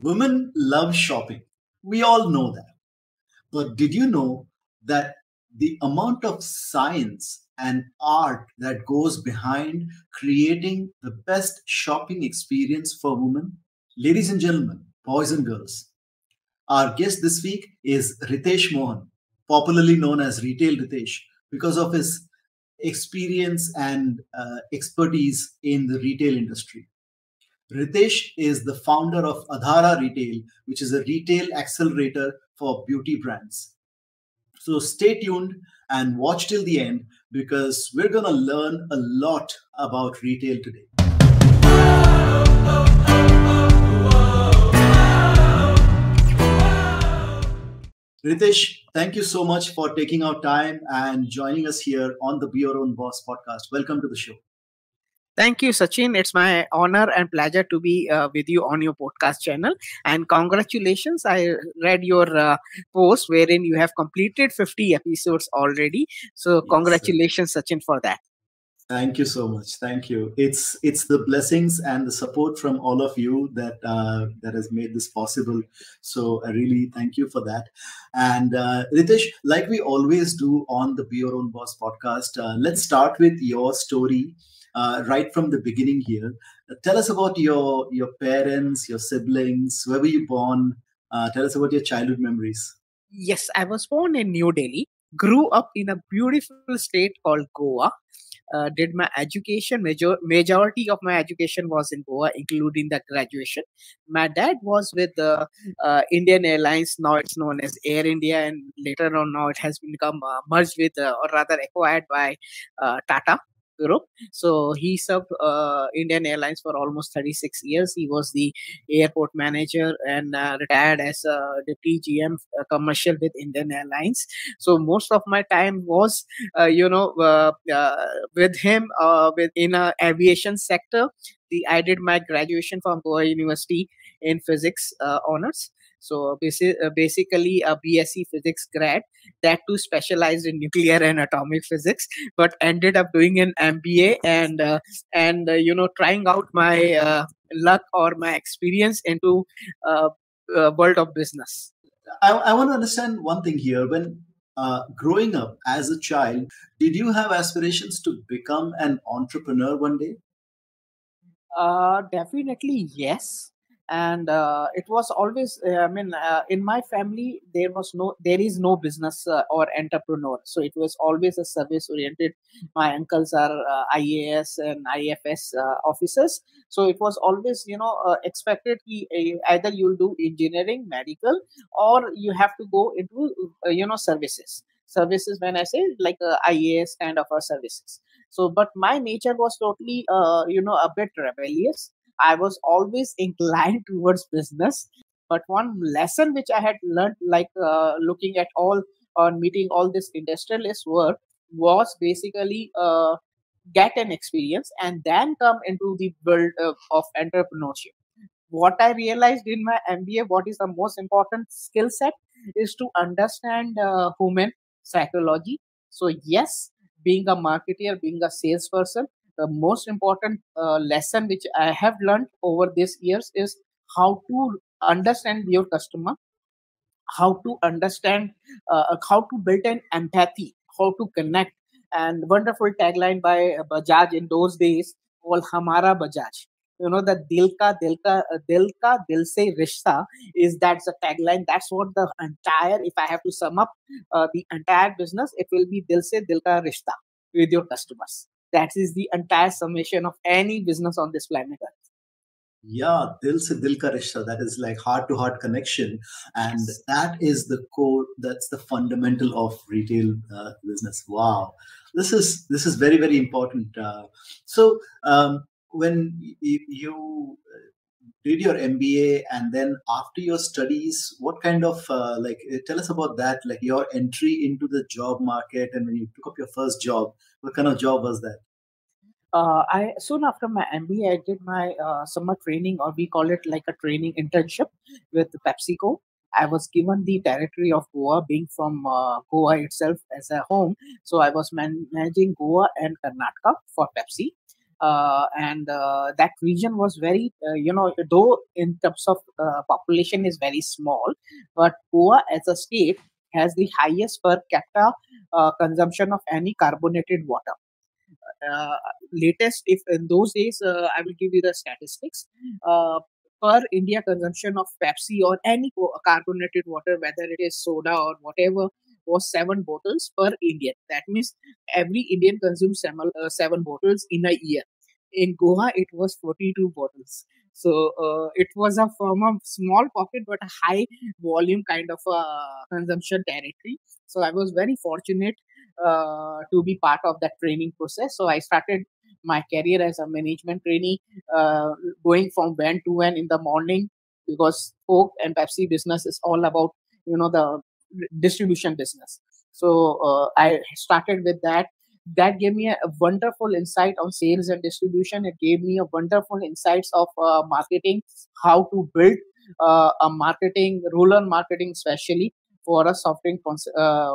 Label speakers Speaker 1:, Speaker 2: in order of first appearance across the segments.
Speaker 1: Women love shopping. We all know that. But did you know that the amount of science and art that goes behind creating the best shopping experience for women? Ladies and gentlemen, boys and girls, our guest this week is Ritesh Mohan, popularly known as Retail Ritesh, because of his experience and expertise in the retail industry. Ritesh is the founder of Adhara Retail, which is a retail accelerator for beauty brands. So stay tuned and watch till the end because we're going to learn a lot about retail today. Ritesh, thank you so much for taking our time and joining us here on the Be Your Own Boss podcast. Welcome to the show.
Speaker 2: Thank you, Sachin. It's my honor and pleasure to be with you on your podcast channel. And congratulations. I read your post wherein you have completed 50 episodes already. So,
Speaker 1: Yes, sir.
Speaker 2: congratulations, Sachin, for that.
Speaker 1: Thank you so much. Thank you. It's the blessings and the support from all of you that has made this possible. So I really thank you for that. And Ritesh, like we always do on the Be Your Own Boss podcast, let's start with your story right from the beginning here. Tell us about your parents, your siblings. Where were you born? Tell us about your childhood memories.
Speaker 2: Yes, I was born in New Delhi, grew up in a beautiful state called Goa. Did my education, majority of my education was in Goa, including the graduation. My dad was with the Indian Airlines. Now it's known as Air India, and later on now it has become merged with, or rather acquired by Tata Group. So he served Indian Airlines for almost 36 years. He was the airport manager and retired as a deputy GM commercial with Indian Airlines. So most of my time was with him in a aviation sector. I did my graduation from Goa University in physics honors. So basically a BSc physics grad, that too specialized in nuclear and atomic physics, but ended up doing an MBA and trying out my luck or my experience into world of business.
Speaker 1: I want to understand one thing here. When growing up as a child, did you have aspirations to become an entrepreneur one day?
Speaker 2: Definitely yes. And it was always, in my family, there is no business or entrepreneur. So it was always a service oriented. My uncles are IAS and IFS officers. So it was always, expected either you'll do engineering, medical, or you have to go into, services. Services, when I say like IAS kind of services. So but my nature was totally a bit rebellious. I was always inclined towards business, but one lesson which I had learned, like looking at all or meeting all this industrialist work, was basically get an experience and then come into the world of entrepreneurship. What I realized in my MBA, what is the most important skill set, is to understand human psychology. So yes, being a marketer, being a salesperson, the most important lesson which I have learned over these years is how to understand your customer, how to understand, how to build an empathy, how to connect. And wonderful tagline by Bajaj in those days, called Hamara Bajaj. The dil ka dil se rishta is, that's the tagline. That's what the entire, if I have to sum up the entire business, it will be dil se dil ka rishta with your customers. That is the entire summation of any business on this planet Earth.
Speaker 1: Yeah, dil se dil ka rishta. That is like heart to heart connection, and
Speaker 2: Yes.
Speaker 1: that is the core. That's the fundamental of retail business. Wow, this is very very important. So when you did your MBA and then after your studies, what kind of tell us about that? Like your entry into the job market and when you took up your first job, what kind of job was that?
Speaker 2: I soon after my MBA, I did my summer training, or we call it like a training internship with PepsiCo. I was given the territory of Goa, being from Goa itself as a home. So I was managing Goa and Karnataka for Pepsi. and that region was very, though in terms of population is very small, but Goa as a state has the highest per capita consumption of any carbonated water. uh, Latest, if in those days, I will give you the statistics. uh, Per India consumption of Pepsi or any carbonated water, whether it is soda or whatever, was 7 bottles per Indian. That means every Indian consumes 7 bottles in a year. In Goa it was 42 bottles. So it was a from a small pocket but a high volume kind of consumption territory. So I was very fortunate to be part of that training process. So I started my career as a management trainee, uh, going from van to van in the morning, because Coke and Pepsi business is all about, the distribution business. So I started with that. That gave me a wonderful insight on sales and distribution. It gave me a wonderful insights of marketing, how to build a marketing, rural marketing, especially for a soft drink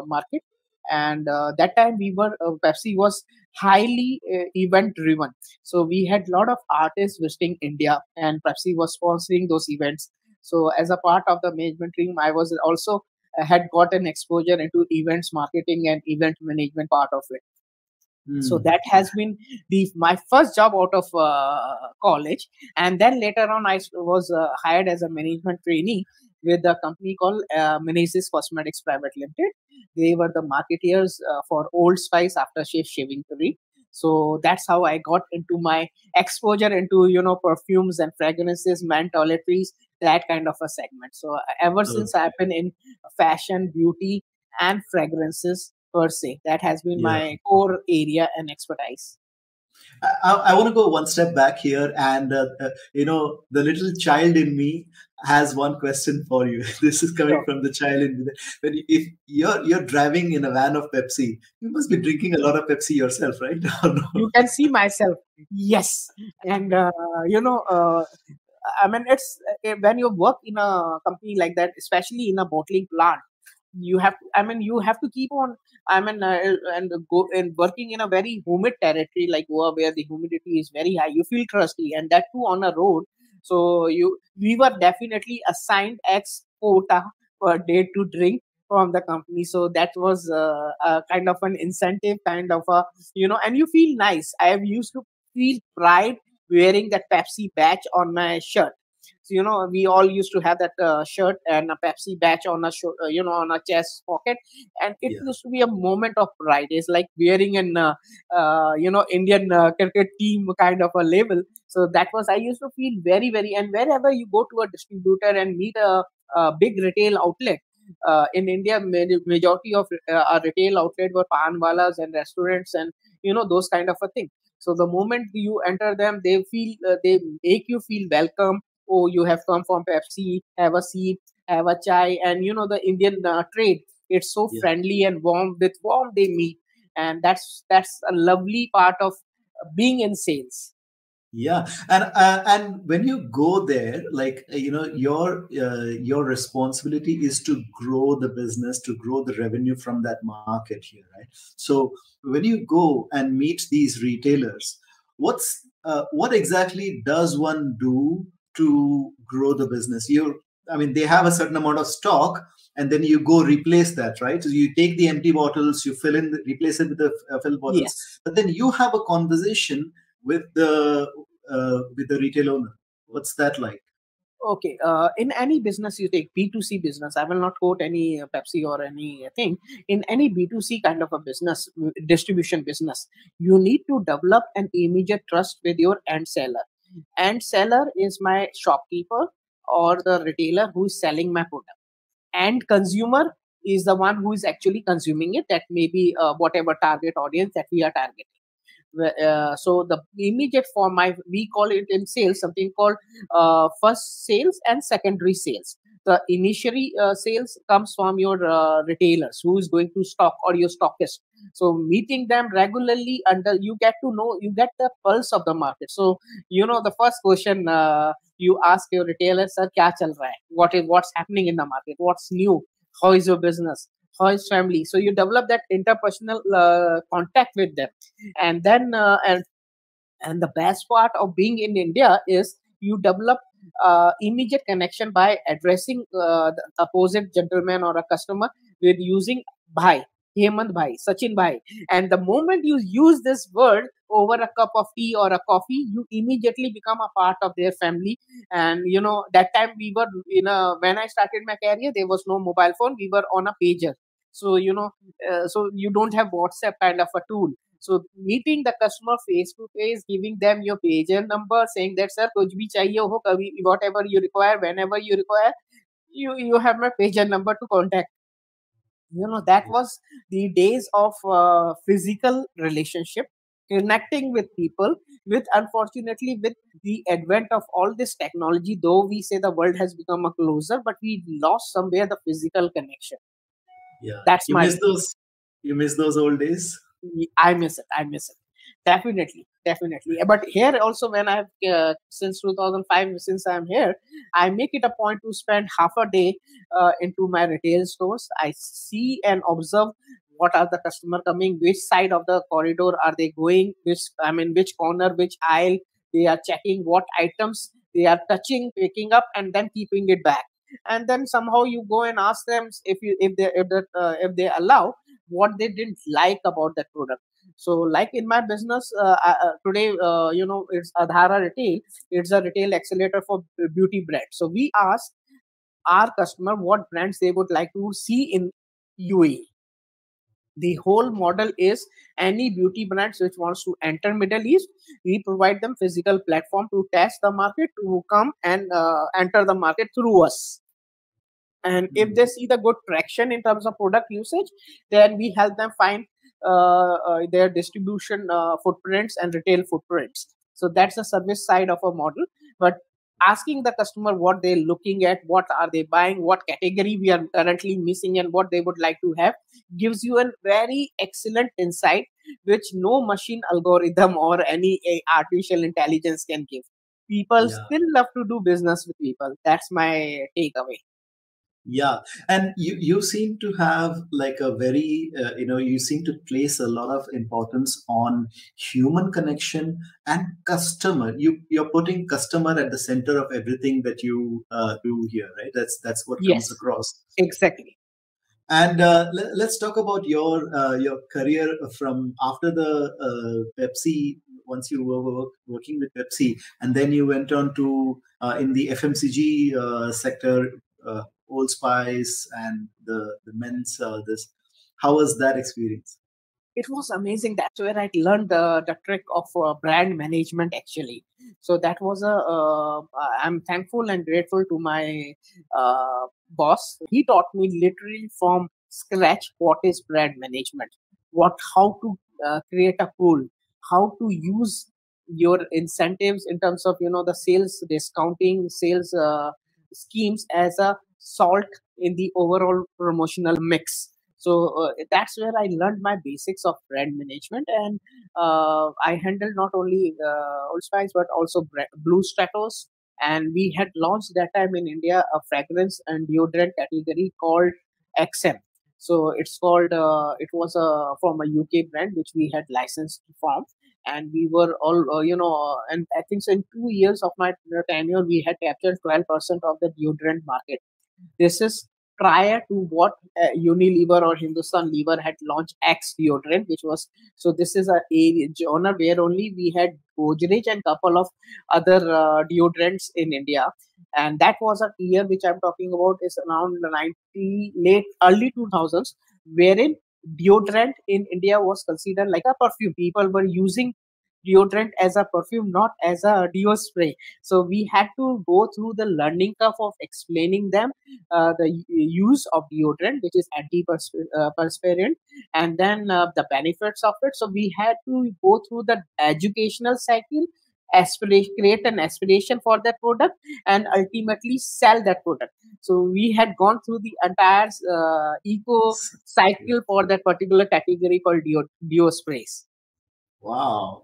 Speaker 2: market. And that time we were Pepsi was highly event driven. So we had a lot of artists visiting India, and Pepsi was sponsoring those events. So as a part of the management team, I was also had got an exposure into events marketing and event management part of it. So
Speaker 1: Hmm.
Speaker 2: that has been the my first job out of college. And then later on was hired as a management trainee with a company called Meneses Cosmetics Private Limited. They were the marketeers for Old Spice aftershave shaving cream. So that's how I got into my exposure into, perfumes and fragrances, man toiletries, that kind of a segment. So ever since
Speaker 1: Okay.
Speaker 2: I've been in fashion, beauty, and fragrances per se. That has been
Speaker 1: Yeah.
Speaker 2: my core area and expertise.
Speaker 1: I want to go one step back here, and the little child in me has one question for you. This is coming
Speaker 2: So
Speaker 1: from the child in me. If you're driving in a van of Pepsi, you must be drinking a lot of Pepsi yourself, right? Or
Speaker 2: you
Speaker 1: no?
Speaker 2: can see myself. Yes. And, you know, I mean, it's when you work in a company like that, especially in a bottling plant, you have to, I mean, you have to keep on, and go and working in a very humid territory like Goa, where the humidity is very high. You feel trusty, and that too on a road. So we were definitely assigned X quota per day to drink from the company. So that was a kind of an incentive, kind of a, and you feel nice. I have used to feel pride wearing that Pepsi badge on my shirt. So, we all used to have that shirt and a Pepsi badge on a on a chest pocket, and it
Speaker 1: Yeah,
Speaker 2: used to be a moment of pride. It's like wearing an Indian cricket team kind of a label. So that was, I used to feel very very. And wherever you go to a distributor and meet a big retail outlet. In India, majority of our retail outlet were panwalas and restaurants, and those kind of a thing. So the moment you enter them, they make you feel welcome. Oh, you have come from Pepsi, have a seat, have a chai. And the Indian trade, it's so
Speaker 1: yeah.
Speaker 2: friendly and warm. With warm they meet, and that's a lovely part of being in sales.
Speaker 1: Yeah, and when you go there, like your responsibility is to grow the business, to grow the revenue from that market here, right? So when you go and meet these retailers, what exactly does one do to grow the business? I mean, they have a certain amount of stock, and then you go replace that, right? So you take the empty bottles, you replace it with the filled bottles,
Speaker 2: Yes.
Speaker 1: but then you have a conversation with the retail owner. What's that like?
Speaker 2: Okay. In any business you take, B2C business, I will not quote any Pepsi or anything. In any B2C kind of a business, distribution business, you need to develop an immediate trust with your end seller. End seller is my shopkeeper or the retailer who is selling my product. And consumer is the one who is actually consuming it. That may be whatever target audience that we are targeting. So the immediate form, we call it in sales something called first sales and secondary sales. The initially sales comes from your retailers who is going to stock, or your stockist. So meeting them regularly, and you get to know, you get the pulse of the market. So the first question you ask your retailer, sir, kya chal raha hai? What's happening in the market? What's new? How is your business? How is family? So you develop that interpersonal contact with them. And then And the best part of being in India is you develop immediate connection by addressing the opposite gentleman or a customer with using bhai, Hemant bhai, Sachin bhai. And the moment you use this word over a cup of tea or a coffee, you immediately become a part of their family. And that time we were when I started my career, there was no mobile phone. We were on a pager. So so you don't have WhatsApp kind of a tool. So meeting the customer face to face, giving them your pager number, saying that sir, kuch bhi chahiye ho, kabhi, whatever you require, whenever you require, you have my pager number to contact. That was the days of physical relationship, connecting with people. With unfortunately, with the advent of all this technology, though we say the world has become a closer, but we lost somewhere the physical connection.
Speaker 1: Yeah.
Speaker 2: That's
Speaker 1: You
Speaker 2: my
Speaker 1: miss those. You miss those old days.
Speaker 2: I miss it. I miss it. Definitely, definitely. But here also, when I've since 2005, since I'm here, I make it a point to spend half a day into my retail stores. I see and observe what are the customer coming, which side of the corridor are they going, which corner, which aisle they are checking, what items they are touching, picking up, and then keeping it back. And then somehow you go and ask them if they allow what they didn't like about that product. So like in my business today, it's Adhara Retail. It's a retail accelerator for beauty brands. So we ask our customer what brands they would like to see in UAE. The whole model is any beauty brands which wants to enter Middle East, we provide them physical platform to test the market, to come and enter the market through us. And if they see the good traction in terms of product usage, then we help them find their distribution footprints and retail footprints. So that's the service side of a model. But asking the customer what they're looking at, what are they buying, what category we are currently missing, and what they would like to have, gives you a very excellent insight which no machine algorithm or any artificial intelligence can give. People
Speaker 1: Yeah.
Speaker 2: still love to do business with people. That's my takeaway.
Speaker 1: Yeah, and you seem to have like a very you seem to place a lot of importance on human connection and customer. You're putting customer at the center of everything that you do here, right? That's what comes
Speaker 2: Yes,
Speaker 1: across.
Speaker 2: exactly.
Speaker 1: And let's talk about your career from after the Pepsi. Once you were working with Pepsi, and then you went on to in the FMCG sector, Old Spice and the men's this. How was that experience?
Speaker 2: It was amazing. That's where I learned the trick of brand management actually. So that was I'm thankful and grateful to my boss. He taught me literally from scratch what is brand management, how to create a pool, how to use your incentives in terms of the sales discounting, sales schemes as a salt in the overall promotional mix. So that's where I learned my basics of brand management. And I handled not only Old Spice but also Blue Stratos. And we had launched that time in India a fragrance and deodorant category called XM. So it's called it was from a UK brand which we had licensed from. And we were all and I think so in 2 years of my tenure we had captured 12% of the deodorant market. This is prior to what Unilever or Hindustan Lever had launched X deodorant, which was so. This is a genre where only we had Godrej and couple of other deodorants in India, and that was a year which I'm talking about is around the 90 late early 2000s, wherein deodorant in India was considered like a perfume. People were using deodorant as a perfume, not as a deo spray. So we had to go through the learning curve of explaining them the use of deodorant, which is antiperspirant, and then the benefits of it. So we had to go through the educational cycle, aspiration, create an aspiration for that product, and ultimately sell that product. So we had gone through the entire eco cycle for that particular category called deo sprays.
Speaker 1: Wow,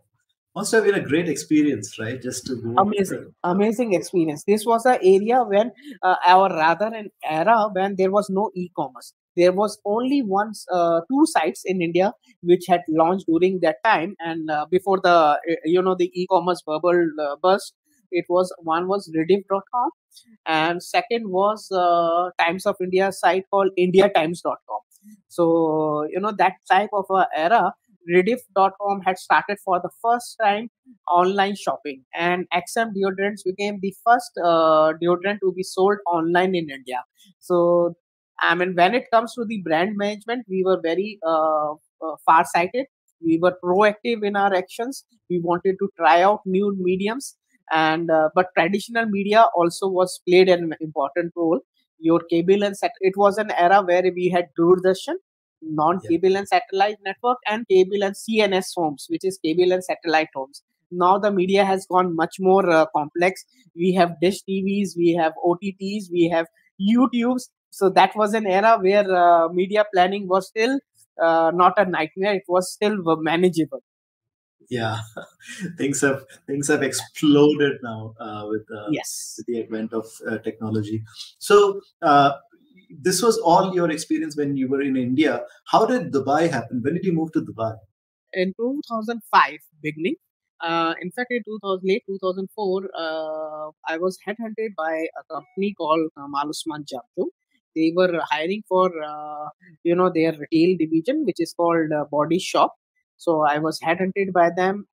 Speaker 1: must have been a great experience, right? Just to go.
Speaker 2: Amazing experience. This was an area when or rather an era when there was no e-commerce. There was only two sites in India which had launched during that time, and before the the e-commerce bubble burst. It was one was Rediff.com, and second was Times of India site called indiatimes.com. So that type of era, Rediff.com had started for the first time online shopping, and XM deodorants became the first deodorant to be sold online in India. So I mean, when it comes to the brand management, we were very far sighted. We were proactive in our actions. We wanted to try out new mediums, and but traditional media also was played an important role. Your cable and it was an era where we had Doordarshan,
Speaker 1: Yeah.
Speaker 2: non-cable and satellite network, and cable and CNS homes, which is cable and satellite homes. Now the media has gone much more complex. We have dish TVs, we have OTTs, we have YouTubes. So that was an era where media planning was still not a nightmare. It was still manageable.
Speaker 1: Yeah. Things have exploded now with
Speaker 2: Yes.
Speaker 1: the advent of technology. So this was all your experience when you were in India. How did Dubai happen? When did you move to Dubai?
Speaker 2: In 2005 beginning, in fact in 2008 2004, I was headhunted by a company called Mal Usman Jamtu. They were hiring for their retail division, which is called Body Shop. So I was headhunted by them.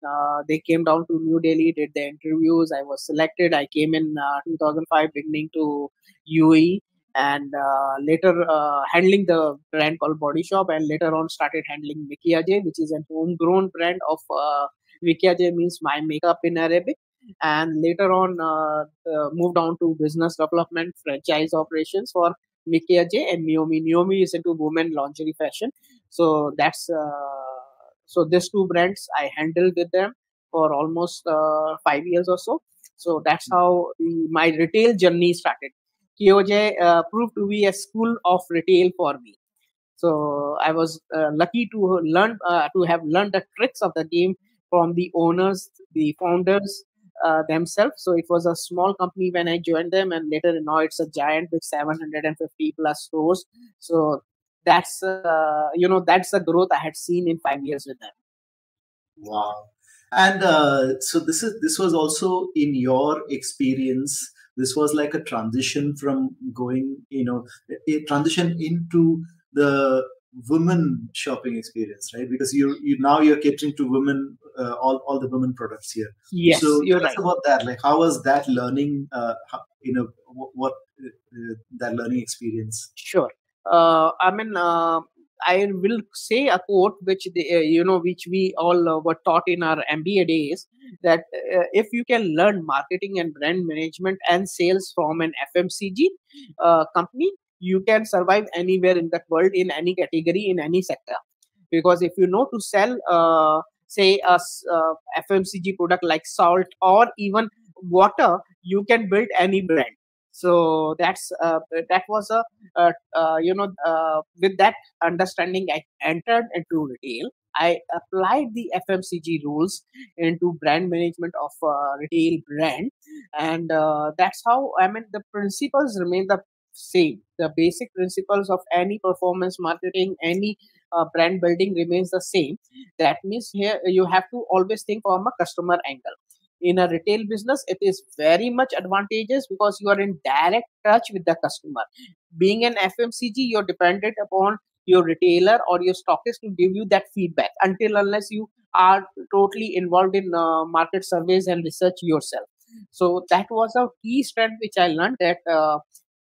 Speaker 2: They came down to New Delhi, did the interviews. I was selected. I came in 2005 beginning to UAE, and later handling the brand called Body Shop, and later on started handling Mikiaje, which is a homegrown brand of Mikiaje means my makeup in Arabic. And later on moved on to business development, franchise operations for Mikiaje and Naomi. Naomi is into women lingerie fashion. So that's so these two brands I handled with them for almost 5 years or so. So that's how my retail journey started. KOJ proved to be a school of retail for me. So I was lucky to have learned the tricks of the game from the owners, the founders themselves. So it was a small company when I joined them, and later now it's a giant with 750 plus stores. So that's the growth I had seen in 5 years with them.
Speaker 1: Wow. And so this was also in your experience. This was like a transition from going, a transition into the women shopping experience, right? Because you now you're catering to women, all the women products here.
Speaker 2: Yes,
Speaker 1: So
Speaker 2: you're
Speaker 1: tell us
Speaker 2: right.
Speaker 1: about that. Like, how was that learning? What that learning experience?
Speaker 2: Sure. I mean, I will say a quote which we all were taught in our MBA days, that if you can learn marketing and brand management and sales from an FMCG company, you can survive anywhere in the world in any category in any sector. Because if you know to sell, say FMCG product like salt or even water, you can build any brand. So that was a with that understanding, I entered into retail. I applied the FMCG rules into brand management of retail brand, and that's how, I mean, the principles remain the same. The basic principles of any performance marketing, any brand building remains the same. That means here you have to always think from a customer angle. In a retail business, it is very much advantageous because you are in direct touch with the customer. Being an FMCG, you're dependent upon your retailer or your stockist to give you that feedback, until unless you are totally involved in market surveys and research yourself. So that was a key strength which I learned, that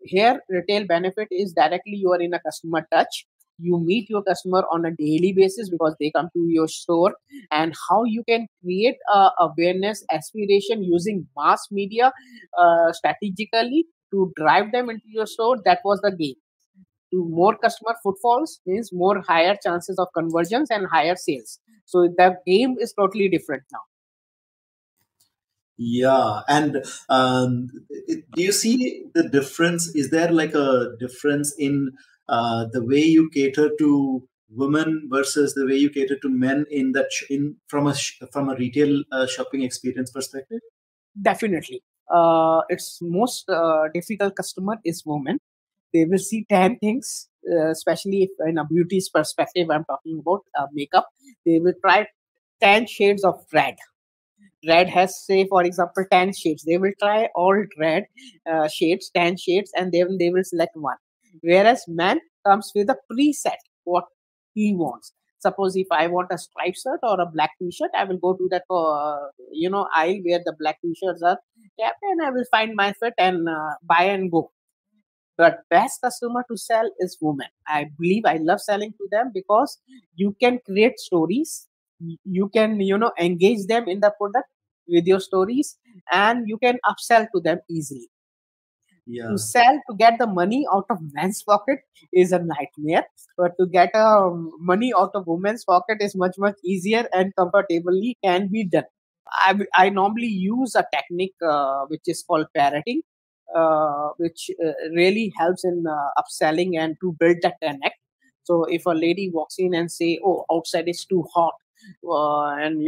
Speaker 2: here retail benefit is directly you are in a customer touch. You meet your customer on a daily basis because they come to your store. And how you can create awareness aspiration using mass media strategically to drive them into your store, that was the game. To more customer footfalls means more higher chances of conversions and higher sales. So the game is totally different now.
Speaker 1: Yeah, and do you see the difference? Is there like a difference in the way you cater to women versus the way you cater to men in that in from a retail shopping experience perspective?
Speaker 2: Definitely. Its most difficult customer is women. They will see 10 things, especially if in a beauty's perspective, I'm talking about makeup. They will try 10 shades of red. Red has, say, for example, 10 shades. They will try all red shades, 10 shades, and then they will select one. Whereas man comes with a preset, what he wants. Suppose if I want a striped shirt or a black t-shirt, I will go to that, aisle where the black t-shirts are kept, and I will find my fit and buy and go. But best customer to sell is women. I believe I love selling to them because you can create stories. You can, engage them in the product with your stories, and you can upsell to them easily. To
Speaker 1: Yeah.
Speaker 2: sell, to get the money out of men's pocket is a nightmare, but to get money out of women's pocket is much much easier and comfortably can be done. I normally use a technique which is called parroting, which really helps in upselling and to build that connect. So if a lady walks in and say, "Oh, outside is too hot," and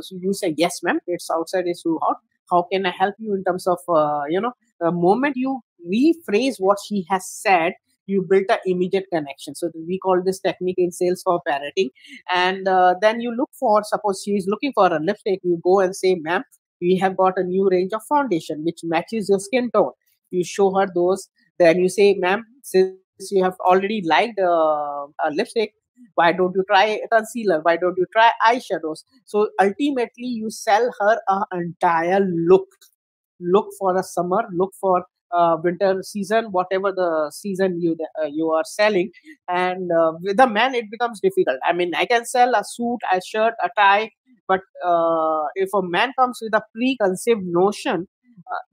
Speaker 2: so you say, "Yes, ma'am, it's outside is too hot. How can I help you in terms of the moment you rephrase what she has said, you build an immediate connection." So we call this technique in sales for parroting. And then you look for, suppose she is looking for a lipstick, you go and say, "Ma'am, we have got a new range of foundation which matches your skin tone." You show her those. Then you say, "Ma'am, since you have already liked a lipstick, why don't you try concealer? Why don't you try eyeshadows?" So ultimately you sell her an entire look for a summer, look for winter season, whatever the season you are selling. And with a man it becomes difficult. I mean, I can sell a suit, a shirt, a tie, but if a man comes with a preconceived notion,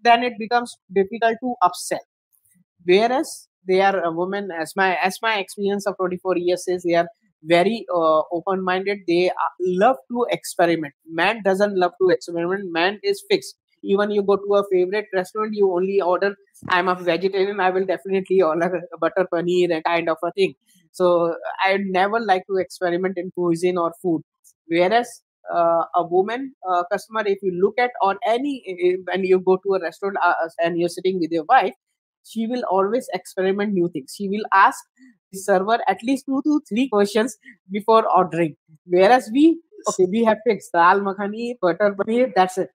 Speaker 2: then it becomes difficult to upsell. Whereas they are a women, as my experience of 24 years is, they are very open minded. They love to experiment. Man doesn't love to experiment. Man is fixed. Even you go to a favorite restaurant, you only order, "I'm a vegetarian, I will definitely order a butter paneer," and kind of a thing. So I never like to experiment in cuisine or food. Whereas a woman customer, if you look at, or when you go to a restaurant and you're sitting with your wife, she will always experiment new things. She will ask the server at least 2 to 3 questions before ordering. Whereas okay, we have fixed dal makhani, butter paneer, that's it.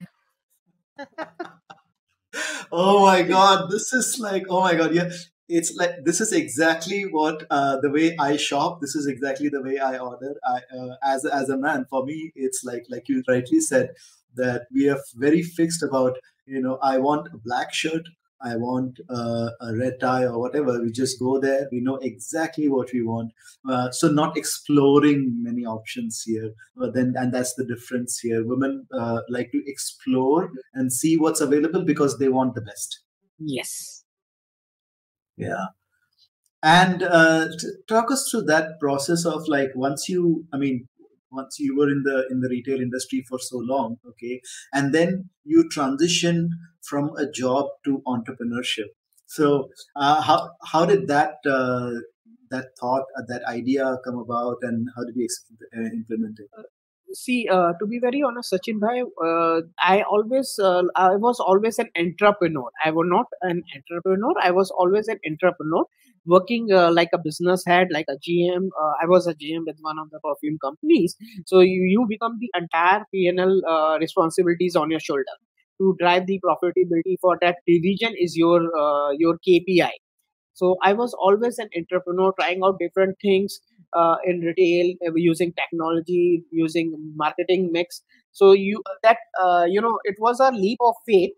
Speaker 1: Oh my God, this is like, oh my God, yeah. It's like, this is exactly what, the way I shop. This is exactly the way I order. As a man, for me, it's like you rightly said, that we are very fixed about, I want a black shirt, I want a red tie or whatever. We just go there. We know exactly what we want. So not exploring many options here. But then, and that's the difference here. Women like to explore and see what's available because they want the best.
Speaker 2: Yes.
Speaker 1: Yeah. And talk us through that process of, like, once you were in the retail industry for so long, okay, and then you transition from a job to entrepreneurship. So how did that thought, that idea come about, and how did you implement it?
Speaker 2: See, to be very honest, Sachin bhai, I was always an entrepreneur. I was not an entrepreneur. I was always an entrepreneur, working like a business head, like a GM. I was a GM with one of the perfume companies. So you become the entire P&L responsibilities on your shoulder. To drive the profitability for that division is your KPI. So I was always an entrepreneur, trying out different things in retail, using technology, using marketing mix. So it was a leap of faith.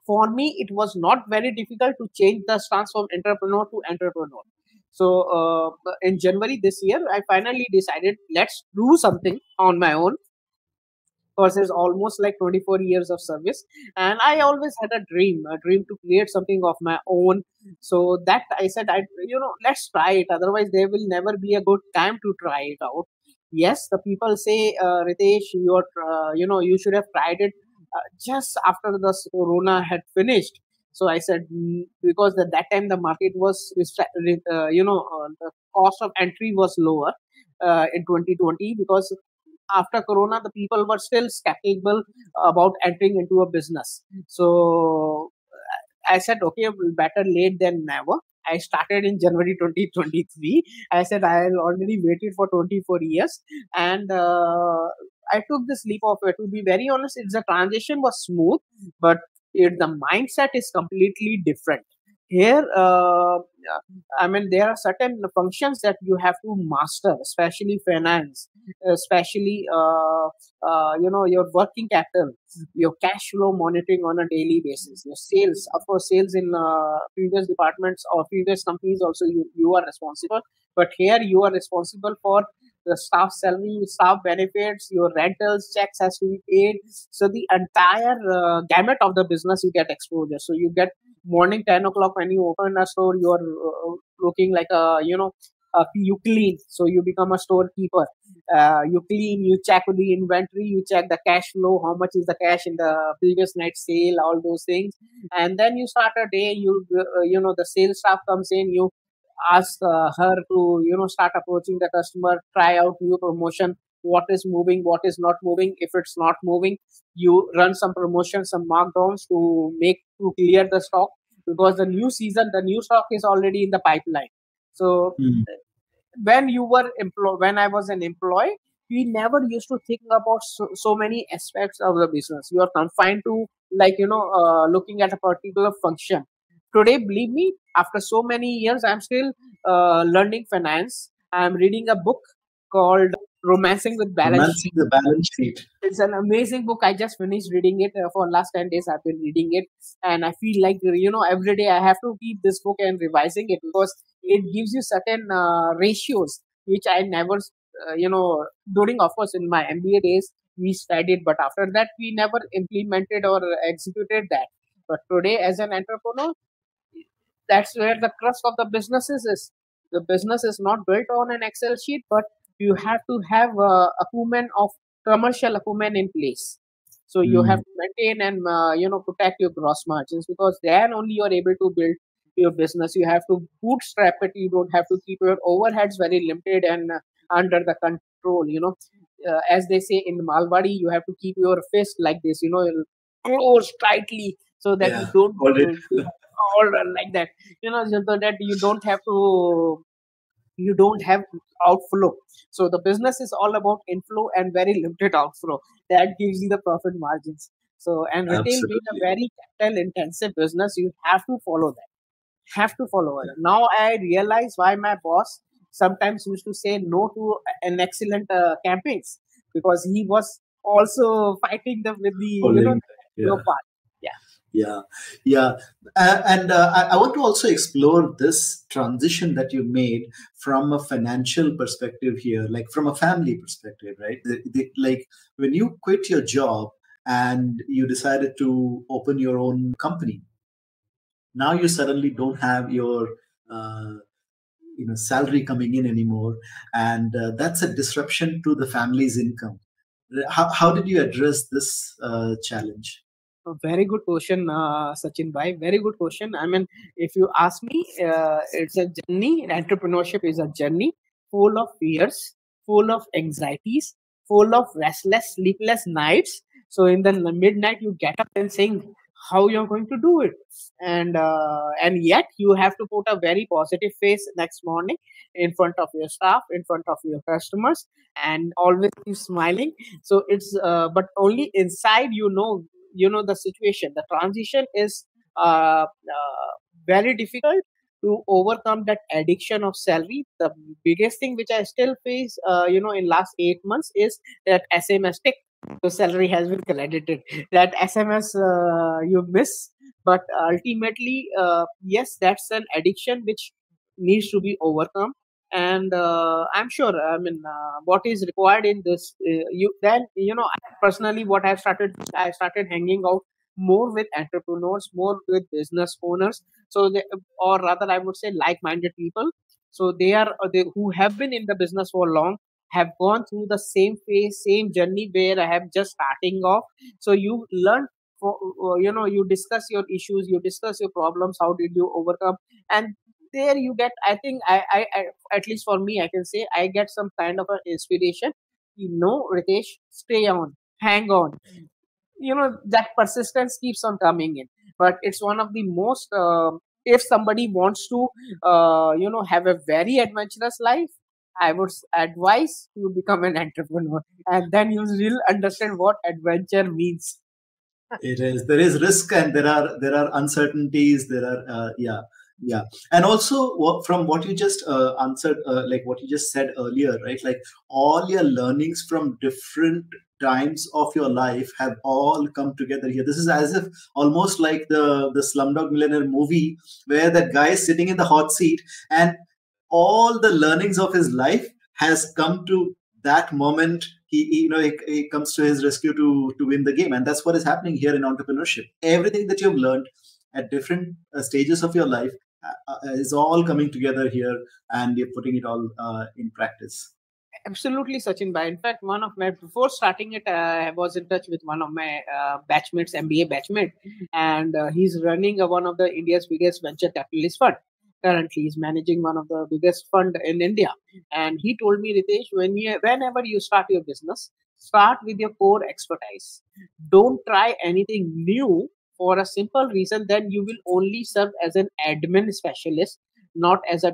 Speaker 2: For me, it was not very difficult to change the stance from entrepreneur to entrepreneur. So in January this year, I finally decided, let's do something on my own, versus almost like 24 years of service. And I always had a dream to create something of my own. So that I said, let's try it. Otherwise there will never be a good time to try it out. Yes, the people say, Ritesh, you should have tried it just after the corona had finished. So I said, because at that time the market was the cost of entry was lower in 2020, because after corona the people were still skeptical about entering into a business. So I said, okay, well, better late than never. I started in January 2023. I said I had already waited for 24 years, and I took this leap of it. To be very honest, it's the transition was smooth, but the mindset is completely different. Here, I mean, there are certain functions that you have to master, especially finance, especially your working capital, your cash flow monitoring on a daily basis, your sales. Of course, sales in previous departments or previous companies also you are responsible, but here you are responsible for the staff salary, staff benefits, your rentals, checks has to be paid. So the entire gamut of the business you get exposure. So you get morning 10 o'clock when you open a store, you are looking like you clean, so you become a storekeeper. You clean, you check the inventory, you check the cash flow, how much is the cash in the previous night sale, all those things. And then you start a day, the sales staff comes in, you ask her to start approaching the customer, try out new promotion, what is moving, what is not moving. If it's not moving, you run some promotion, some markdowns to clear the stock, because the new season, the new stock is already in the pipeline. So
Speaker 1: Mm.
Speaker 2: when I was an employee, we never used to think about so many aspects of the business. You are confined to, looking at a particular function. Today, believe me, after so many years, I'm still learning finance. I'm reading a book called Romancing with Balance
Speaker 1: Romancing
Speaker 2: Sheet.
Speaker 1: the balance sheet.
Speaker 2: It's an amazing book. I just finished reading it for last 10 days. I've been reading it, and I feel like every day I have to keep this book and revising it, because it gives you certain ratios which I never during, of course, in my MBA days we studied, but after that we never implemented or executed that. But today, as an entrepreneur, that's where the crust of the businesses is. The business is not built on an Excel sheet, but you have to have acumen of commercial acumen in place. So you have
Speaker 1: Mm.
Speaker 2: to maintain and protect your gross margins, because then only you are able to build your business. You have to bootstrap it. You don't have to keep your overheads very limited and under the control. As they say in Malwadi, you have to keep your fist like this. Closed tightly, so that you
Speaker 1: Yeah,
Speaker 2: don't
Speaker 1: got it.
Speaker 2: or like that, so that you don't have outflow. So the business is all about inflow and very limited outflow. That gives you the profit margins. So, and retail being a
Speaker 1: Absolutely.
Speaker 2: very capital intensive business, you have to follow that, have to follow it. Now I realize why my boss sometimes used to say no to an excellent campaigns, because he was also fighting them with the
Speaker 1: Following.
Speaker 2: your
Speaker 1: Yeah.
Speaker 2: part. Yeah.
Speaker 1: Yeah, yeah, and I want to also explore this transition that you made from a financial perspective here, like from a family perspective, right? Like when you quit your job and you decided to open your own company, now you suddenly don't have your uh, salary coming in anymore, and that's a disruption to the family's income. How did you address this challenge?
Speaker 2: A very good question, Sachin bhai. Very good question. I mean, if you ask me, it's a journey. Entrepreneurship is a journey full of fears, full of anxieties, full of restless, sleepless nights. So in the midnight, you get up and saying how you're going to do it, and yet you have to put a very positive face next morning in front of your staff, in front of your customers, and always keep smiling. So it's but only inside the situation. The transition is very difficult to overcome that addiction of salary. The biggest thing which I still face in last 8 months is that SMS tick, the salary has been credited. That SMS you miss, but ultimately, yes, that's an addiction which needs to be overcome. And I'm sure, I mean, what is required in this, personally, what I started hanging out more with entrepreneurs, more with business owners. So they, or rather I would say like-minded people. So they who have been in the business for long, have gone through the same phase, same journey where I have just starting off. So you learn, you discuss your issues, you discuss your problems, how did you overcome. And there you get, I think, I at least for me, I can say I get some kind of an inspiration. Ritesh, stay on, hang on. That persistence keeps on coming in. But it's one of the most If somebody wants to have a very adventurous life, I would advise to become an entrepreneur, and then you will understand what adventure means.
Speaker 1: It is. There is risk, and there are uncertainties. There are yeah, yeah. And also, from what you just answered, like what you just said earlier, right? Like all your learnings from different times of your life have all come together here. This is as if almost like the Slumdog Millionaire movie, where that guy is sitting in the hot seat, and all the learnings of his life has come to that moment. He comes to his rescue to win the game, and that's what is happening here in entrepreneurship. Everything that you've learned at different stages of your life is all coming together here, and you're putting it all in practice.
Speaker 2: Absolutely, Sachin Bhai. In fact, one of my before starting it, I was in touch with one of my batchmates, MBA batchmate, and he's running one of the India's biggest venture capitalist fund. Currently, he's managing one of the biggest fund in India, and he told me, Ritesh, whenever you start your business, start with your core expertise. Don't try anything new for a simple reason. Then you will only serve as an admin specialist, not as a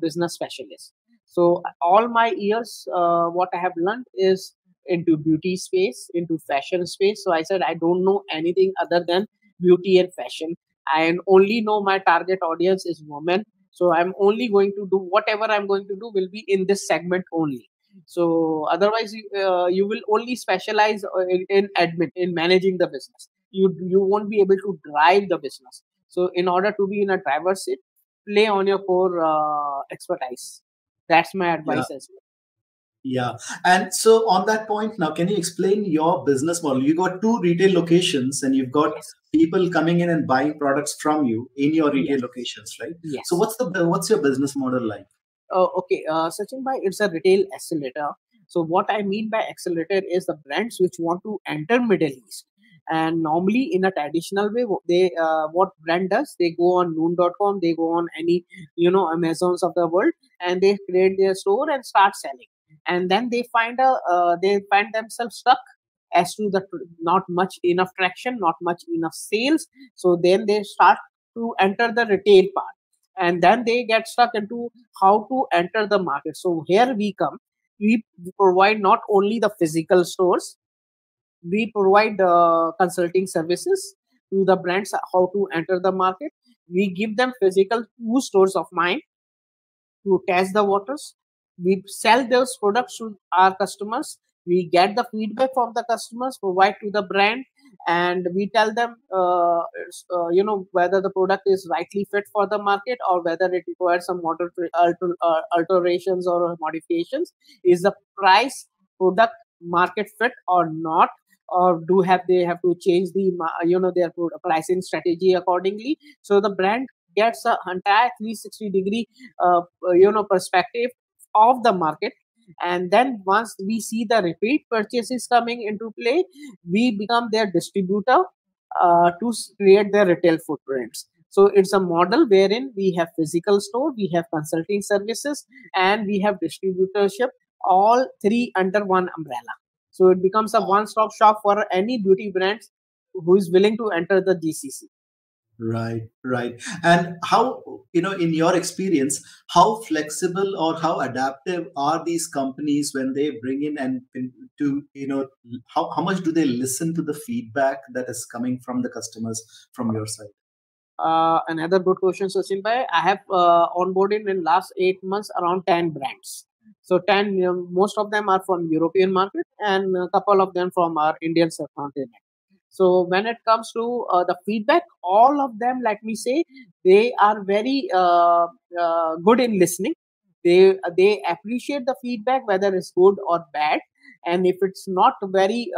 Speaker 2: business specialist. So all my years, what I have learned is into beauty space, into fashion space. So I said I don't know anything other than beauty and fashion. I only know my target audience is women. So I'm only going to do whatever I'm going to do will be in this segment only. So otherwise, you will only specialize in admin, in managing the business. You won't be able to drive the business. So in order to be in a driver's seat, play on your core expertise. That's my
Speaker 1: Yeah.
Speaker 2: advice as well.
Speaker 1: Yeah. And so on that point now, can you explain your business model? You got two retail locations and you've got
Speaker 2: Yes,
Speaker 1: people coming in and buying products from you in your retail
Speaker 2: yes,
Speaker 1: locations, right? So
Speaker 2: yes.
Speaker 1: what's your business model like?
Speaker 2: Okay, Sachin Bhai, it's a retail accelerator. So what I mean by accelerator is the brands which want to enter Middle East. And normally in a traditional way, what brand does, they go on noon.com, they go on any Amazons of the world, and they create their store and start selling. And then they find themselves stuck as to not much enough traction, not much enough sales. So then they start to enter the retail part, and then they get stuck into how to enter the market. So here we come. We provide not only the physical stores, we provide consulting services to the brands how to enter the market. We give them physical two stores of mine to test the waters. We sell those products to our customers. We get the feedback from the customers, provide to the brand, and we tell them, whether the product is rightly fit for the market or whether it requires some alterations or modifications. Is the price product market fit or not? Or they have to change their pricing strategy accordingly? So the brand gets a entire 360-degree perspective of the market. And then once we see the repeat purchases coming into play, we become their distributor to create their retail footprints. So it's a model wherein we have physical store, we have consulting services, and we have distributorship, all three under one umbrella. So it becomes a one-stop shop for any beauty brands who is willing to enter the GCC.
Speaker 1: Right, right. And how, in your experience, how flexible or how adaptive are these companies when they bring in to, how much do they listen to the feedback that is coming from the customers from your side?
Speaker 2: Another good question, Sachin Bhai. I have onboarded in last 8 months around 10 brands. So 10, most of them are from European market and a couple of them from our Indian subcontinent. So when it comes to the feedback, all of them, let me say, they are very good in listening. They appreciate the feedback whether it's good or bad, and if it's not very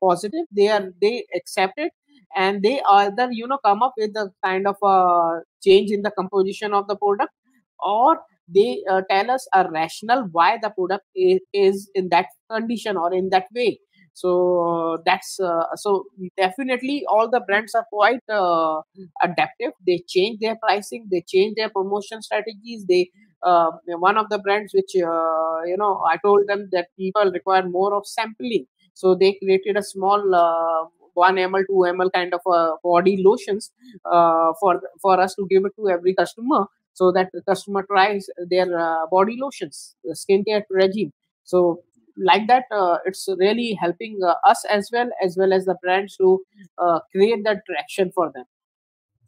Speaker 2: positive, they accept it, and they either come up with a kind of a change in the composition of the product, or they tell us a rationale why the product is in that condition or in that way. So that's so definitely all the brands are quite adaptive. They change their pricing, they change their promotion strategies. One of the brands which I told them that people require more of sampling, so they created a small 1 ml, 2 ml kind of body lotions for us to give it to every customer, so that the customer tries their body lotions, the skincare regime. So like that, it's really helping us as well as the brands to create that traction for them.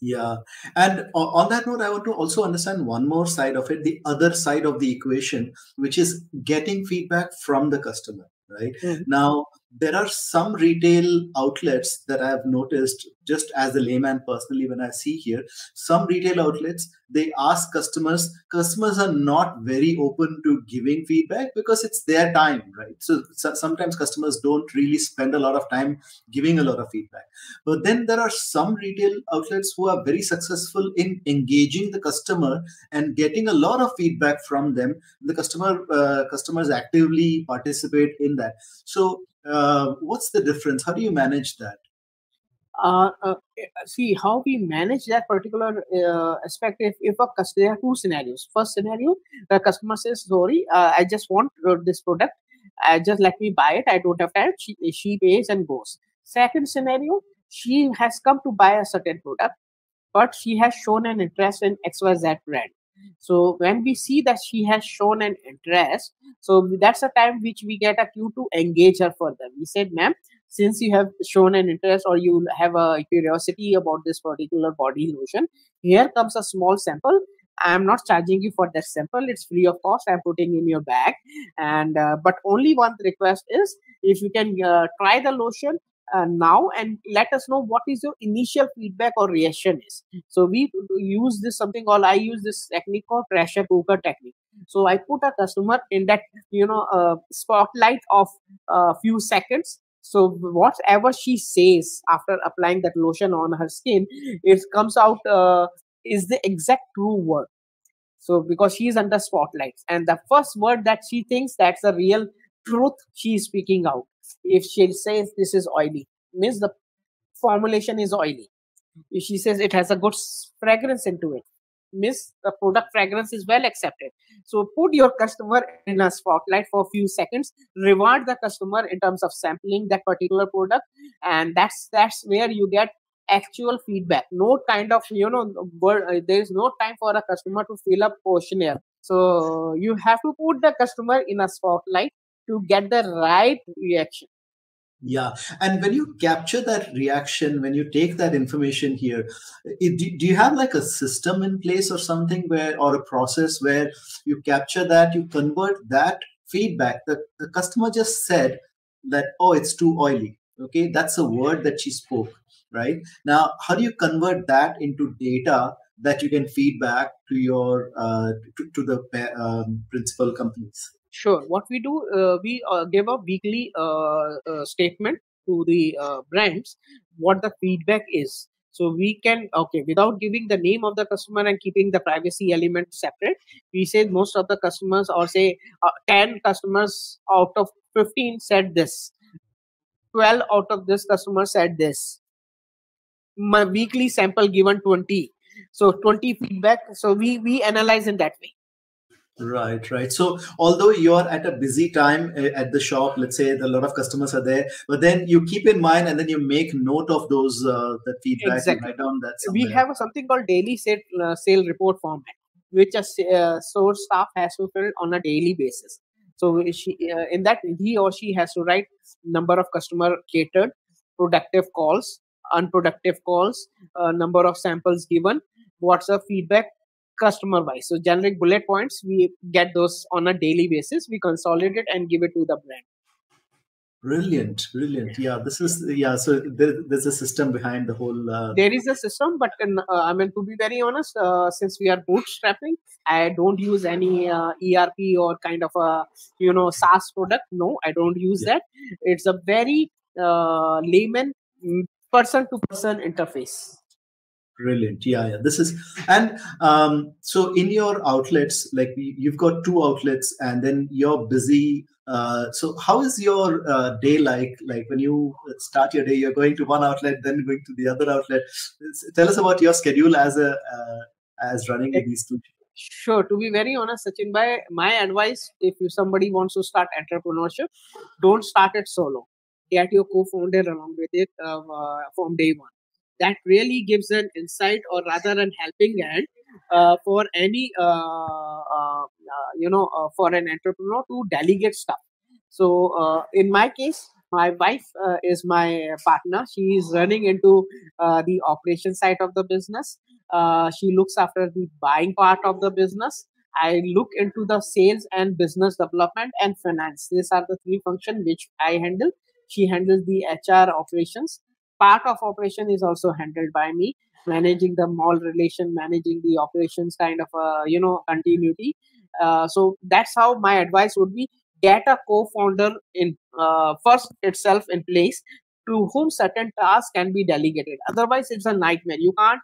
Speaker 1: Yeah. And on that note, I want to also understand one more side of it, the other side of the equation, which is getting feedback from the customer, right?
Speaker 2: Mhm.
Speaker 1: Now, there are some retail outlets that I have noticed, just as a layman personally, when I see here, some retail outlets, they ask customers, customers are not very open to giving feedback because it's their time, right? So sometimes customers don't really spend a lot of time giving a lot of feedback. But then there are some retail outlets who are very successful in engaging the customer and getting a lot of feedback from them. The customers actively participate in that. So, what's the difference? How do you manage that?
Speaker 2: See how we manage that particular aspect. If there are two scenarios. First scenario, the customer says, sorry, I just want this product, just let me buy it, I don't have time. She pays and goes. Second scenario, she has come to buy a certain product, but she has shown an interest in XYZ brand. So when we see that she has shown an interest, so that's a time which we get a cue to engage her further. We said, ma'am, since you have shown an interest or you have a curiosity about this particular body lotion, here comes a small sample. I'm not charging you for that sample, it's free of cost, I'm putting in your bag. And but only one request is, if you can try the lotion now and let us know what is your initial feedback or reaction is. So we use this something called, I use this technique called pressure cooker technique. So I put a customer in that spotlight of a few seconds. So whatever she says after applying that lotion on her skin, it comes out is the exact true word. So because she is under spotlights, and the first word that she thinks, that's the real truth she is speaking out. If she says this is oily, means the formulation is oily. If she says it has a good fragrance into it, means the product fragrance is well accepted. So put your customer in a spotlight for a few seconds, reward the customer in terms of sampling that particular product, and that's where you get actual feedback. No kind of there is no time for a customer to fill up questionnaire. So you have to put the customer in a spotlight to get the right reaction.
Speaker 1: Yeah, and when you capture that reaction, when you take that information here, do you have like a system in place or something where, or a process where you capture that, you convert that feedback that the customer just said that, oh, it's too oily. Okay, that's a word that she spoke, right? Now, how do you convert that into data that you can feed back to your to the principal companies?
Speaker 2: Sure. What we do, we give a weekly statement to the brands what the feedback is. So we can, okay, without giving the name of the customer and keeping the privacy element separate, we say most of the customers, or say 10 customers out of 15 said this, 12 out of this customer said this. My weekly sample given 20. So 20 feedback. So we analyze in that way.
Speaker 1: Right, right. So, although you're at a busy time at the shop, let's say a lot of customers are there, but then you keep in mind and then you make note of those the feedback. You
Speaker 2: Exactly.
Speaker 1: write down that
Speaker 2: We
Speaker 1: somewhere.
Speaker 2: have something called daily sale report format, which a store staff has to fill on a daily basis. So in that, he or she has to write number of customer catered, productive calls, unproductive calls, number of samples given, what's the feedback customer wise. So generic bullet points, we get those on a daily basis. We consolidate and give it to the brand.
Speaker 1: Brilliant, brilliant. Yeah, this is yeah. So there's a system behind the whole.
Speaker 2: There is a system, but I mean, to be very honest, since we are bootstrapping, I don't use any ERP or kind of a SaaS product. No, I don't use
Speaker 1: Yeah.
Speaker 2: that. It's a very layman, person to person interface.
Speaker 1: Brilliant. Yeah, yeah. This is, and so in your outlets, like you've got two outlets, and then you're busy. So how is your day like? Like when you start your day, you're going to one outlet, then going to the other outlet. Tell us about your schedule as running with these two.
Speaker 2: Sure. To be very honest, Sachin, my advice, if somebody wants to start entrepreneurship, don't start it solo. get your co-founder along with it from day one. That really gives an insight, or rather an helping hand for any for an entrepreneur to delegate stuff. So in my case, my wife is my partner. She is running into the operation side of the business. She looks after the buying part of the business. I look into the sales and business development and finance. These are the three functions which I handle. She handles the HR operations. Part of operation is also handled by me, managing the mall relation, managing the operations kind of continuity. So that's how my advice would be: get a co-founder in first itself in place, to whom certain tasks can be delegated. Otherwise, it's a nightmare. You can't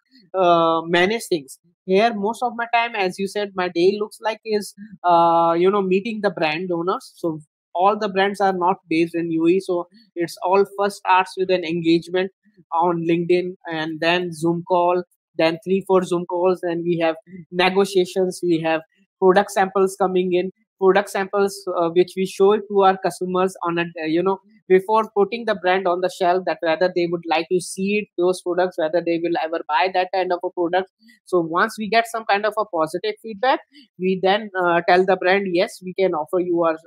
Speaker 2: manage things. Here, most of my time, as you said, my day looks like is meeting the brand owners. So all the brands are not based in UAE, so it's all first starts with an engagement on LinkedIn, and then Zoom call, then 3 4 Zoom calls, then we have negotiations, we have product samples coming in, product samples which we show it to our customers on a before putting the brand on the shelf, that whether they would like to see it, those products, whether they will ever buy that kind of a product. So once we get some kind of a positive feedback, we then tell the brand, yes, we can offer you our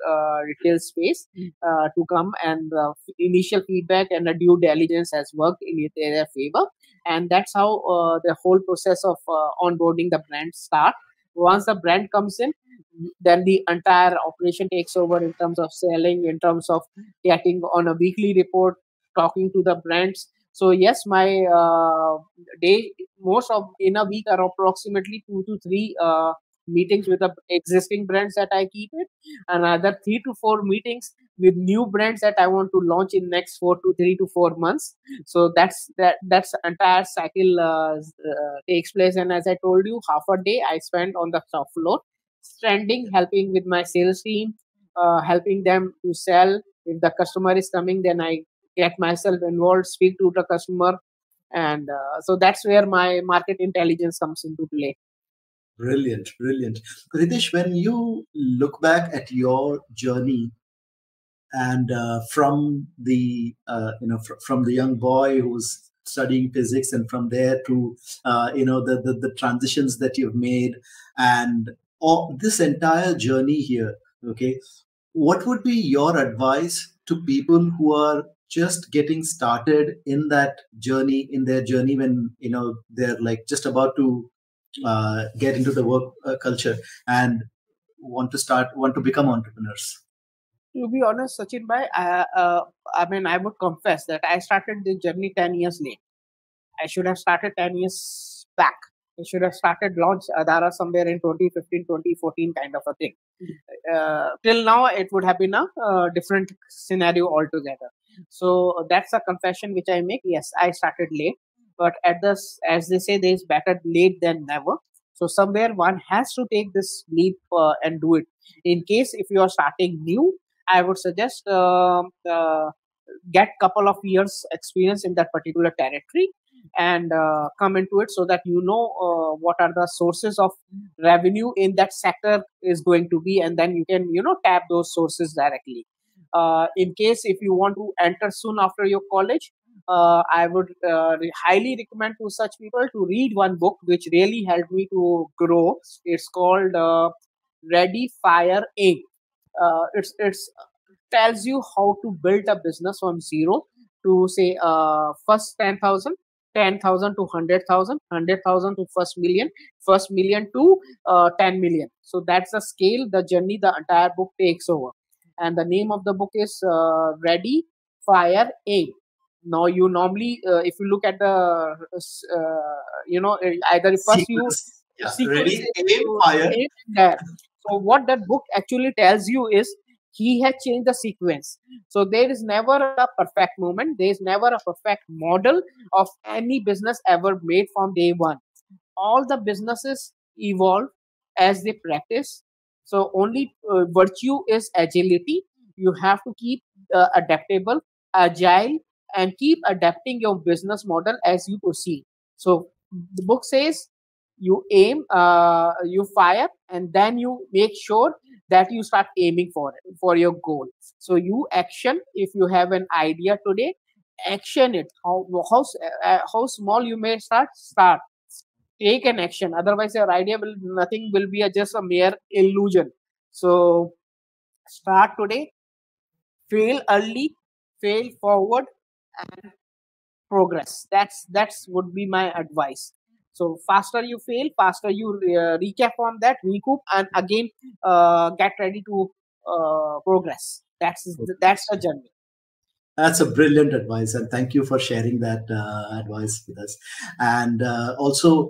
Speaker 2: retail space to come, and initial feedback and the due diligence has worked in their favor. And that's how the whole process of onboarding the brand start. Once the brand comes in, then the entire operation takes over in terms of selling, in terms of getting on a weekly report, talking to the brands. So yes, my day, most of in a week, are approximately 2 to 3 meetings with the existing brands that I keep it, another 3 to 4 meetings with new brands that I want to launch in next 4 to 3 to 4 months. So that's entire cycle takes place. And as I told you, half a day I spend on the shop floor, standing, helping with my sales team, helping them to sell. If the customer is coming, then I get myself involved, speak to the customer, and so that's where my market intelligence comes into play.
Speaker 1: Brilliant, brilliant. Ritesh, when you look back at your journey, and from the from the young boy who's studying physics, and from there to the transitions that you've made, and all this entire journey here, okay, what would be your advice to people who are just getting started in that journey, in their journey, when they're like just about to get into the work culture, and want to become entrepreneurs?
Speaker 2: To be honest, Sachin bhai, I mean, I would confess that I started this journey 10 years late. I should have started 10 years back. I should have started launch Adhara somewhere in 2015, 2014 kind of a thing. Till now, it would have been a different scenario altogether. So that's a confession which I make. Yes, I started late, but at this, as they say, there is better late than never. So somewhere one has to take this leap and do it. In case if you are starting new, I would suggest get couple of years experience in that particular territory, and come into it, so that you know what are the sources of revenue in that sector is going to be, and then you can tap those sources directly. In case if you want to enter soon after your college, I would highly recommend to such people to read one book which really helped me to grow. It's called Ready Fire Aim. It's tells you how to build a business from zero to say first 10,000, 10,000 to 100,000, 100,000 to first million, first million to 10 million. So that's the scale, the journey the entire book takes over. And the name of the book is Ready, Fire, Aim. Now you normally, if you look at the, either first you
Speaker 1: Sequence. Yeah.
Speaker 2: sequence
Speaker 1: Ready,
Speaker 2: it
Speaker 1: aim,
Speaker 2: to
Speaker 1: fire.
Speaker 2: aim there. So what that book actually tells you is he has changed the sequence. So there is never a perfect moment. There is never a perfect model of any business ever made from day one. All the businesses evolve as they practice. So only virtue is agility. You have to keep adaptable, agile, and keep adapting your business model as you proceed. So the book says you aim, you fire, and then you make sure that you start aiming for your goal. So you action. If you have an idea today, action it. How small you may start, take an action. Otherwise your idea will nothing, will be just a mere illusion. So start today, fail early, fail forward, and progress. That's would be my advice. So faster you fail, faster you recap on that, recoup, and again get ready to progress. That's the journey.
Speaker 1: That's a brilliant advice, and thank you for sharing that advice with us. And also,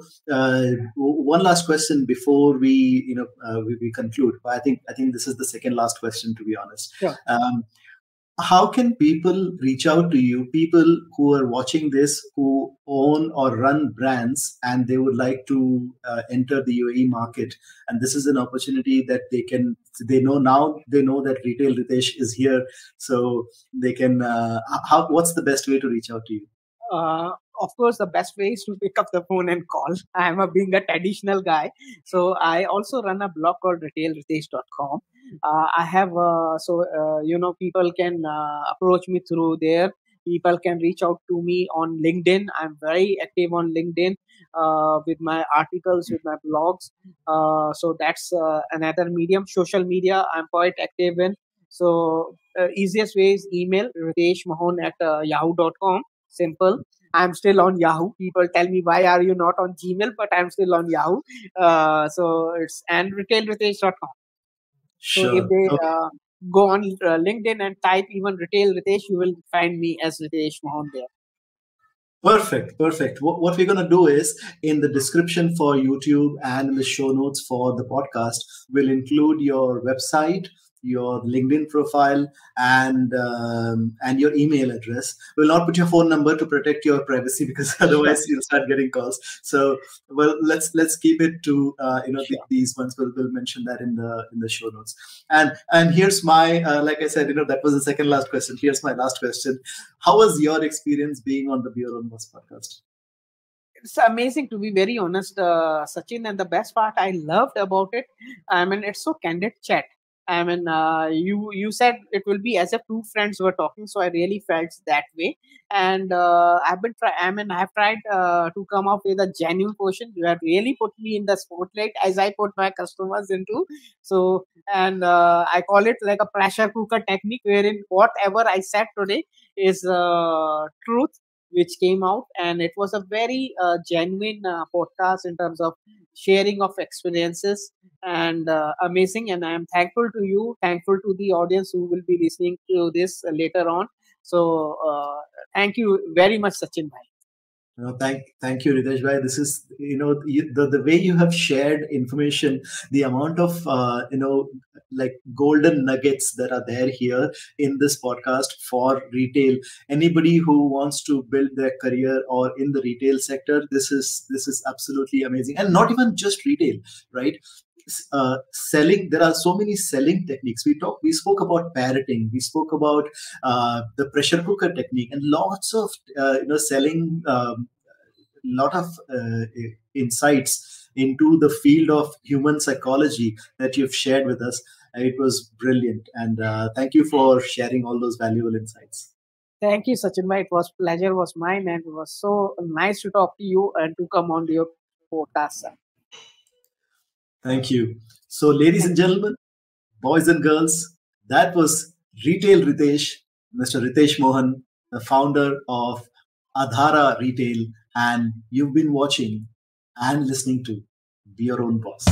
Speaker 1: one last question before we conclude. I think this is the second last question, to be honest.
Speaker 2: Sure.
Speaker 1: How can people reach out to you, people who are watching this, who own or run brands, and they would like to enter the UAE market, and this is an opportunity that they know now, they know that Retail Ritesh is here, so they can what's the best way to reach out to you?
Speaker 2: Of course, the best way is to pick up the phone and call. I'm being a traditional guy. So I also run a blog called retailritesh.com. I have, people can approach me through there. People can reach out to me on LinkedIn. I'm very active on LinkedIn with my articles, with my blogs. So that's another medium. Social media, I'm quite active in. So easiest way is email Ritesh Mohan at yahoo.com. Simple. I'm still on Yahoo. People tell me, why are you not on Gmail? But I'm still on Yahoo. So it's and retailritesh.com. So if
Speaker 1: Sure.
Speaker 2: they
Speaker 1: Okay.
Speaker 2: go on LinkedIn and type even Retail Ritesh, you will find me as Ritesh Mohan there.
Speaker 1: Perfect, perfect. What we're going to do is, in the description for YouTube and in the show notes for the podcast, we'll include your website, your LinkedIn profile, and your email address. We'll not put your phone number to protect your privacy, because
Speaker 2: Sure,
Speaker 1: otherwise you'll start getting calls. So, well, let's keep it to
Speaker 2: sure.
Speaker 1: these ones. We'll mention that in the show notes. And here's my like I said, that was the second last question. Here's my last question. How was your experience being on the Beer on Bus podcast?
Speaker 2: It's amazing, to be very honest, Sachin. And the best part I loved about it, I mean, it's so candid chat. I mean, you said it will be as if two friends were talking, so I really felt that way. And I have tried to come up with a genuine question. You have really put me in the spotlight, as I put my customers into. So, and I call it like a pressure cooker technique, wherein whatever I said today is truth which came out, and it was a very genuine podcast in terms of sharing of experiences, and amazing. And I am thankful to you, thankful to the audience who will be listening to this later on. So thank you very much, Sachin bhai.
Speaker 1: Thank you, Ritesh bhai. This is, the way you have shared information, the amount of like golden nuggets that are there here in this podcast for retail. Anybody who wants to build their career or in the retail sector, this is absolutely amazing. And not even just retail, right? Selling, there are so many selling techniques. We spoke about parroting, we spoke about the pressure cooker technique, and lots of selling, lot of insights into the field of human psychology that you've shared with us. It was brilliant, and thank you for sharing all those valuable insights.
Speaker 2: Thank you, Sachin bhai. It was pleasure was mine, and it was so nice to talk to you and to come on your podcast, sir.
Speaker 1: Thank you. So, ladies and gentlemen, boys and girls, that was Retail Ritesh, Mr. Ritesh Mohan, the founder of Adhara Retail, and you've been watching and listening to Be Your Own Boss.